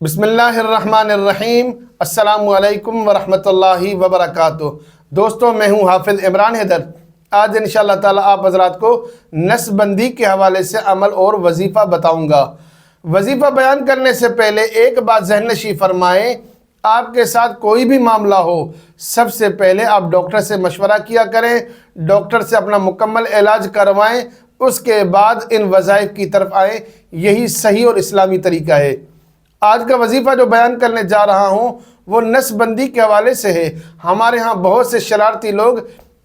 بسم اللہ الرحمن الرحیم۔ السلام علیکم ورحمۃ اللہ وبرکاتہ۔ دوستوں، میں ہوں حافظ عمران حیدر۔ آج انشاءاللہ تعالی آپ حضرات کو نسب بندی کے حوالے سے عمل اور وظیفہ بتاؤں گا۔ وظیفہ بیان کرنے سے پہلے ایک بات ذہن نشین فرمائیں، آپ کے ساتھ کوئی بھی معاملہ ہو، سب سے پہلے آپ ڈاکٹر سے مشورہ کیا کریں، ڈاکٹر سے اپنا مکمل علاج کروائیں، اس کے بعد ان وظائف کی طرف آئیں۔ یہی صحیح اور اسلامی طریقہ ہے۔ آج کا وظیفہ جو بیان کرنے جا رہا ہوں وہ نسب بندی کے حوالے سے ہے۔ ہمارے ہاں بہت سے شرارتی لوگ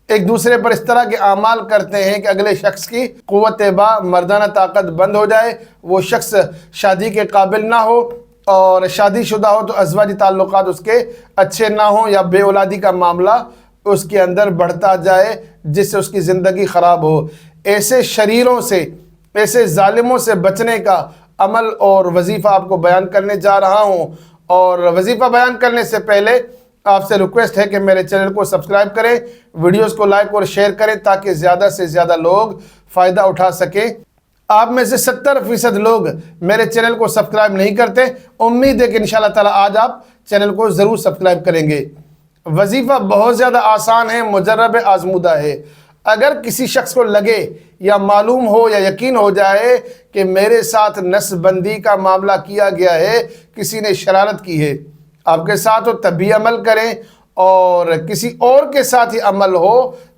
ایک دوسرے پر اس طرح کے اعمال کرتے ہیں کہ اگلے شخص کی قوت مردانہ طاقت بند ہو جائے، وہ شخص شادی کے قابل نہ ہو، اور شادی شدہ ہو تو ازواجی تعلقات اس کے اچھے نہ ہوں، یا بے اولادی کا معاملہ اس کے اندر بڑھتا جائے جس سے اس کی زندگی خراب ہو۔ ایسے شریروں سے، ایسے ظالموں سے بچنے کا عمل اور وظیفہ آپ کو بیان کرنے جا رہا ہوں۔ اور وظیفہ بیان کرنے سے پہلے آپ سے ریکویسٹ ہے کہ میرے چینل کو سبسکرائب کریں، ویڈیوز کو لائک اور شیئر کریں تاکہ زیادہ سے زیادہ لوگ فائدہ اٹھا سکیں۔ آپ میں سے 70% لوگ میرے چینل کو سبسکرائب نہیں کرتے۔ امید ہے کہ انشاءاللہ تعالی آج آپ چینل کو ضرور سبسکرائب کریں گے۔ وظیفہ بہت زیادہ آسان ہے، مجرب آزمودہ ہے۔ اگر کسی شخص کو لگے یا معلوم ہو یا یقین ہو جائے کہ میرے ساتھ نسب بندی کا معاملہ کیا گیا ہے، کسی نے شرارت کی ہے، آپ کے ساتھ ہو تب بھی عمل کریں، اور کسی اور کے ساتھ ہی عمل ہو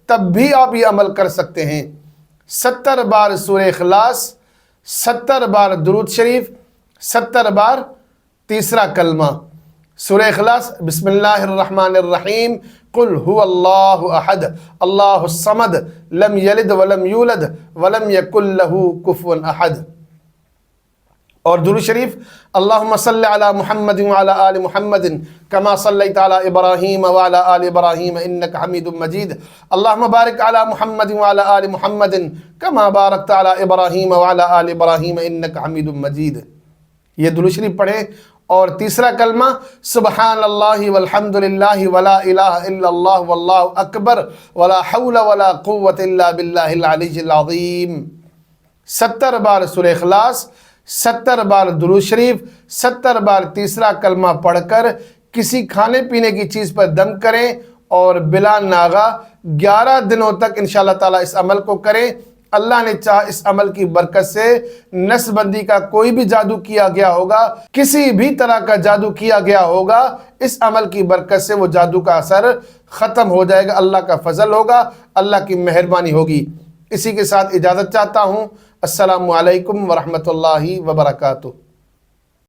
تب بھی آپ یہ عمل کر سکتے ہیں۔ 70 بار سورہ اخلاص، 70 بار درود شریف، 70 بار تیسرا کلمہ۔ سورہ اخلاص، بسم اللہ الرحمن الرحیم، قل هو اللہ احد اللہ الصمد لم یلد ولم یولد ولم یکن له کفوا احد۔ اور درود شریف، اللہم صلی علی محمد وعلی آل محمد کما صلیت علی ابراہیم وعلی آل ابراہیم انک حمید مجید۔ اللہم بارک علی محمد وعلی آل محمد کما بارکت علی ابراہیم وعلی آل ابراہیم انک حمید مجید۔ یہ درود شریف پڑھیں۔ اور تیسرا کلمہ، سبحان اللہ والحمد للہ ولا الہ الا اللہ واللہ اکبر ولا حول ولا قوة الا باللہ العلی العظیم۔ 70 بار سورہ اخلاص، 70 بار درود شریف، 70 بار تیسرا کلمہ پڑھ کر کسی کھانے پینے کی چیز پر دم کریں، اور بلا ناغہ 11 دنوں تک انشاءاللہ تعالی اس عمل کو کریں۔ اللہ نے چاہا اس عمل کی برکت سے نسب بندی کا کوئی بھی جادو کیا گیا ہوگا، کسی بھی طرح کا جادو کیا گیا ہوگا، اس عمل کی برکت سے وہ جادو کا اثر ختم ہو جائے گا۔ اللہ کا فضل ہوگا، اللہ کی مہربانی ہوگی۔ اسی کے ساتھ اجازت چاہتا ہوں۔ السلام علیکم ورحمۃ اللہ وبرکاتہ۔